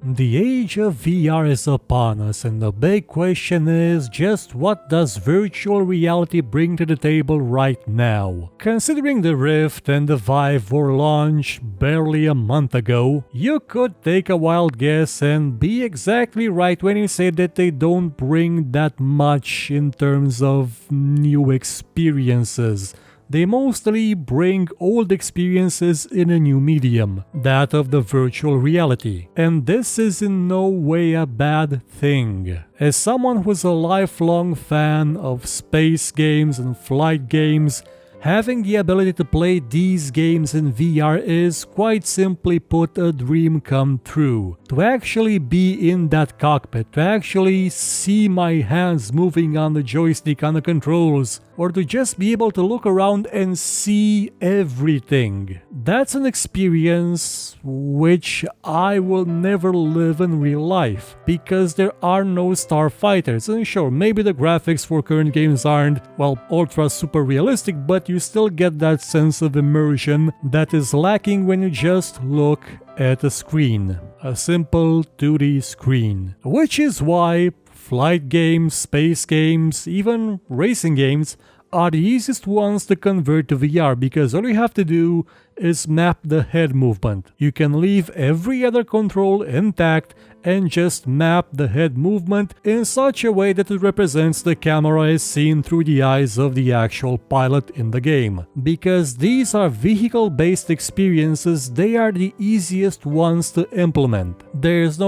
The age of VR is upon us, and the big question is just what does virtual reality bring to the table right now? Considering the Rift and the Vive were launched barely a month ago, you could take a wild guess and be exactly right when you say that they don't bring that much in terms of new experiences. They mostly bring old experiences in a new medium, that of the virtual reality. And this is in no way a bad thing. As someone who's a lifelong fan of space games and flight games, having the ability to play these games in VR is, quite simply put, a dream come true. To actually be in that cockpit, to actually see my hands moving on the joystick, on the controls, or to just be able to look around and see everything. That's an experience which I will never live in real life, because there are no starfighters. And sure, maybe the graphics for current games aren't, well, ultra super realistic, but you still get that sense of immersion that is lacking when you just look at a screen. A simple 2D screen. Which is why flight games, space games, even racing games are the easiest ones to convert to VR, because all you have to do is map the head movement. You can leave every other control intact and just map the head movement in such a way that it represents the camera as seen through the eyes of the actual pilot in the game. Because these are vehicle-based experiences, they are the easiest ones to implement. There is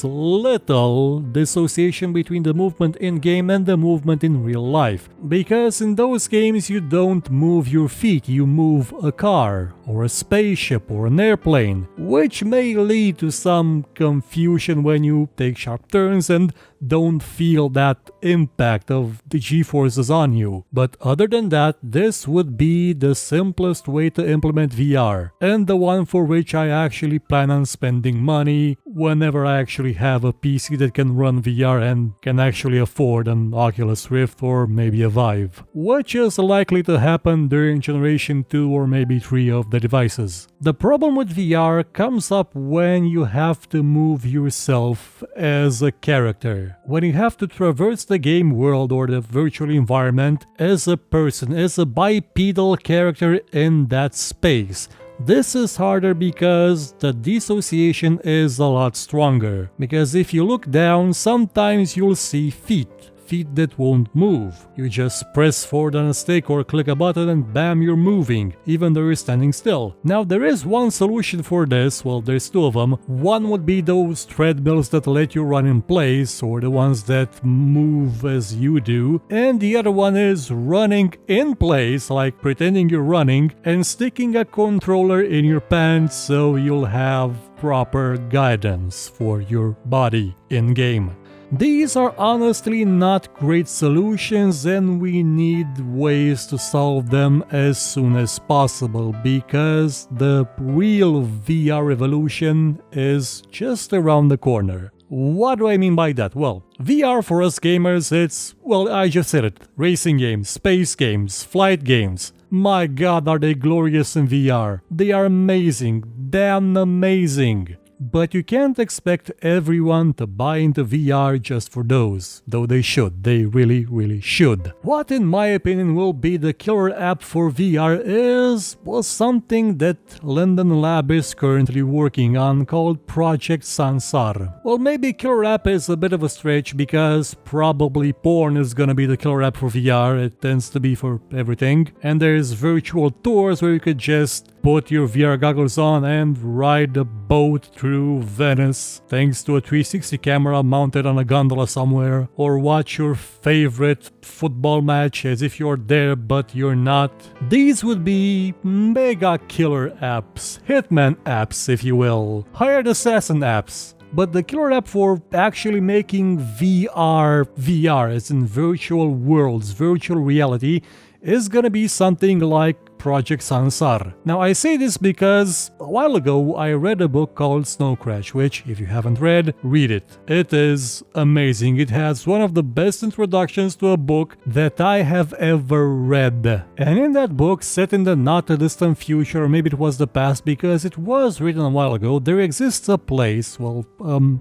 little dissociation between the movement in-game and the movement in real life. Because in those games you don't move your feet, you move a car, or a spaceship, or an airplane, which may lead to some confusion when you take sharp turns and don't feel that impact of the G-forces on you. But other than that, this would be the simplest way to implement VR, and the one for which I actually plan on spending money whenever I actually have a PC that can run VR and can actually afford an Oculus Rift or maybe a Vive, which is likely to happen during generation 2 or maybe 3 of the devices. The problem with VR comes up when you have to move yourself as a character. When you have to traverse the game world or the virtual environment as a person, as a bipedal character in that space. This is harder because the dissociation is a lot stronger. Because if you look down, sometimes you'll see feet that won't move. You just press forward on a stick or click a button and bam, you're moving, even though you're standing still. Now there is one solution for this, well there's two of them. One would be those treadmills that let you run in place, or the ones that move as you do. And the other one is running in place, like pretending you're running, and sticking a controller in your pants so you'll have proper guidance for your body in-game. These are honestly not great solutions, and we need ways to solve them as soon as possible, because the real VR revolution is just around the corner. What do I mean by that? Well, VR for us gamers, it's, well, I just said it, racing games, space games, flight games. My god, are they glorious in VR. They are amazing, damn amazing. But you can't expect everyone to buy into VR just for those, though they should, they really should. What in my opinion will be the killer app for VR was something that Linden Lab is currently working on, called Project Sansar. Well, maybe killer app is a bit of a stretch, because probably porn is gonna be the killer app for VR, it tends to be for everything. And there's virtual tours where you could just put your VR goggles on and ride a boat through Venice thanks to a 360 camera mounted on a gondola somewhere, or watch your favorite football match as if you're there but you're not. These would be mega killer apps, hitman apps if you will, hired assassin apps. But the killer app for actually making VR as in virtual worlds, virtual reality, is gonna be something like Project Sansar. Now I say this because a while ago I read a book called Snow Crash, which if you haven't read, read it. It is amazing. It has one of the best introductions to a book that I have ever read. And in that book, set in the not too distant future, or maybe it was the past because it was written a while ago, there exists a place,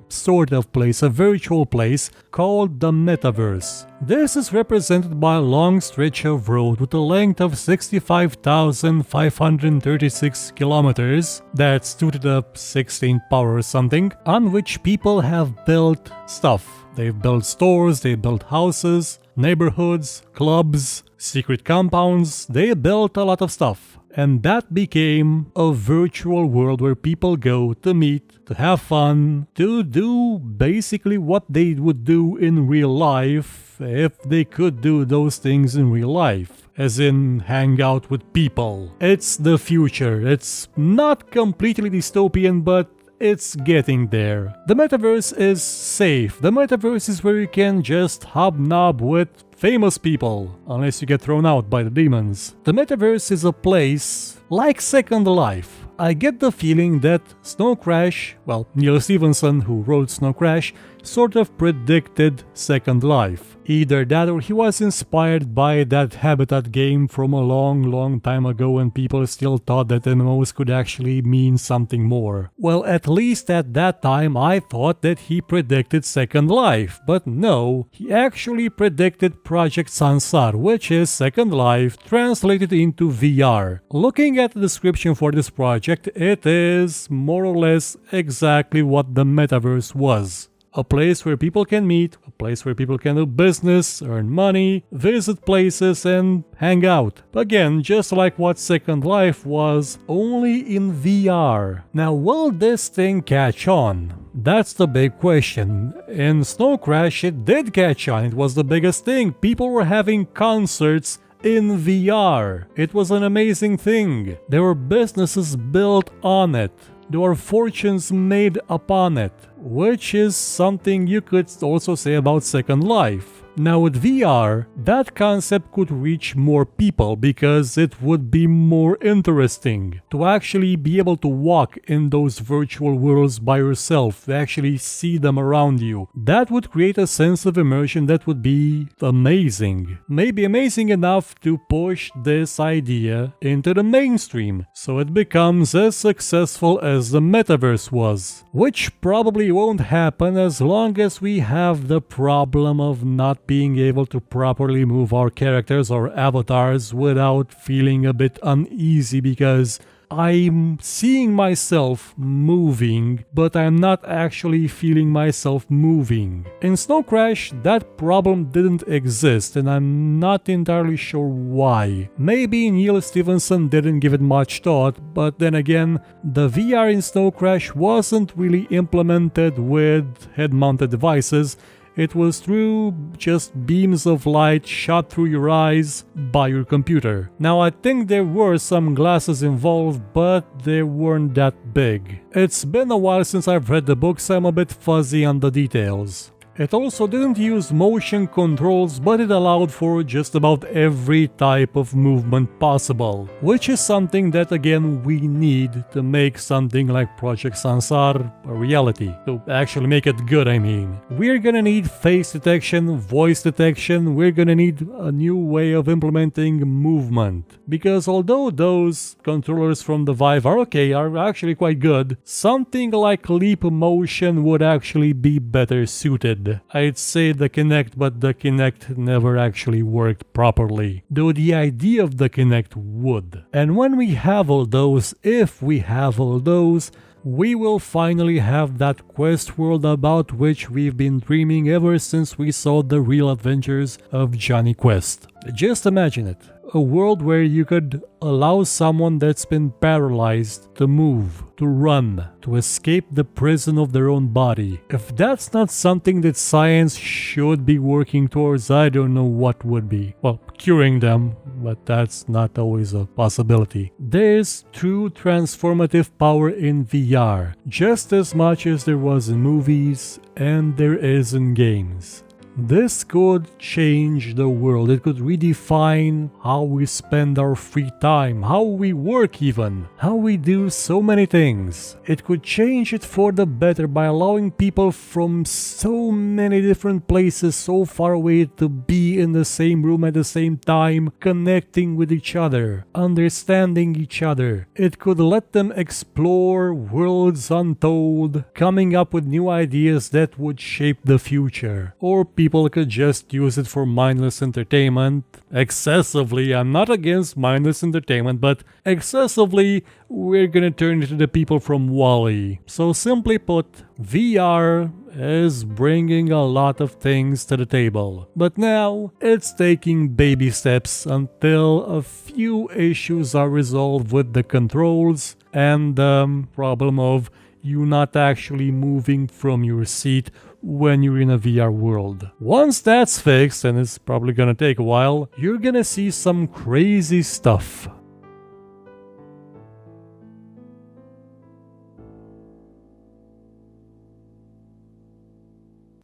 sort of place, a virtual place called the Metaverse. This is represented by a long stretch of road with a length of 65,536 kilometers, that's 2 to the 16th power or something, on which people have built stuff. They've built stores, they built houses, neighborhoods, clubs, secret compounds, they built a lot of stuff. And that became a virtual world where people go to meet, to have fun, to do basically what they would do in real life if they could do those things in real life. As in, hang out with people. It's the future. It's not completely dystopian, but it's getting there. The metaverse is safe. The metaverse is where you can just hobnob with famous people, unless you get thrown out by the demons. The metaverse is a place like Second Life. I get the feeling that Snow Crash, Neil Stephenson, who wrote Snow Crash, sort of predicted Second Life. Either that or he was inspired by that Habitat game from a long time ago when people still thought that MMOs could actually mean something more. Well, at least at that time I thought that he predicted Second Life, but no, he actually predicted Project Sansar, which is Second Life translated into VR. Looking at the description for this project, it is more or less exactly what the Metaverse was. A place where people can meet, a place where people can do business, earn money, visit places and hang out. Again, just like what Second Life was, only in VR. Now, will this thing catch on? That's the big question. In Snow Crash, it did catch on. It was the biggest thing. People were having concerts in VR. It was an amazing thing. There were businesses built on it. There were fortunes made upon it, which is something you could also say about Second Life. Now with VR, that concept could reach more people because it would be more interesting to actually be able to walk in those virtual worlds by yourself, to actually see them around you. That would create a sense of immersion that would be amazing. Maybe amazing enough to push this idea into the mainstream, so it becomes as successful as the Metaverse was. Which probably won't happen as long as we have the problem of not being able to properly move our characters or avatars without feeling a bit uneasy because I'm seeing myself moving, but I'm not actually feeling myself moving. In Snow Crash, that problem didn't exist, and I'm not entirely sure why. Maybe Neil Stephenson didn't give it much thought, but then again, the VR in Snow Crash wasn't really implemented with head-mounted devices. It was through just beams of light shot through your eyes by your computer. Now I think there were some glasses involved, but they weren't that big. It's been a while since I've read the book, so I'm a bit fuzzy on the details. It also didn't use motion controls, but it allowed for just about every type of movement possible, which is something that again we need to make something like Project Sansar a reality. To actually make it good, I mean. We're gonna need face detection, voice detection, we're gonna need a new way of implementing movement. Because although those controllers from the Vive are okay, are actually quite good, something like Leap Motion would actually be better suited. I'd say the Kinect, but the Kinect never actually worked properly, though the idea of the Kinect would. And when we have all those, if we have all those, we will finally have that quest world about which we've been dreaming ever since we saw the real adventures of Johnny Quest. Just imagine it. A world where you could allow someone that's been paralyzed to move, to run, to escape the prison of their own body. If that's not something that science should be working towards, I don't know what would be. Well, curing them, but that's not always a possibility. There's true transformative power in VR, just as much as there was in movies and there is in games. This could change the world. It could redefine how we spend our free time, how we work even, how we do so many things. It could change it for the better by allowing people from so many different places so far away to be in the same room at the same time, connecting with each other, understanding each other. It could let them explore worlds untold, coming up with new ideas that would shape the future. Or people could just use it for mindless entertainment. Excessively, I'm not against mindless entertainment, but excessively, we're gonna turn into the people from WALL-E. So simply put, VR is bringing a lot of things to the table. But now, it's taking baby steps until a few issues are resolved with the controls and the problem of you not actually moving from your seat when you're in a VR world. Once that's fixed, and it's probably gonna take a while, you're gonna see some crazy stuff.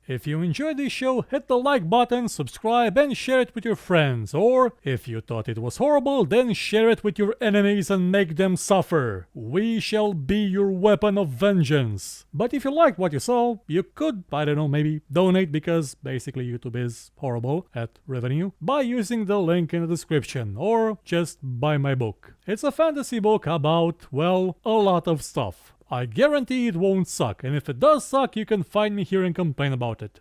If you enjoyed this show, hit the like button, subscribe, and share it with your friends. Or, if you thought it was horrible, then share it with your enemies and make them suffer. We shall be your weapon of vengeance. But if you liked what you saw, you could, I don't know, maybe donate, because basically YouTube is horrible at revenue, by using the link in the description, or just buy my book. It's a fantasy book about, well, a lot of stuff. I guarantee it won't suck, and if it does suck, you can find me here and complain about it.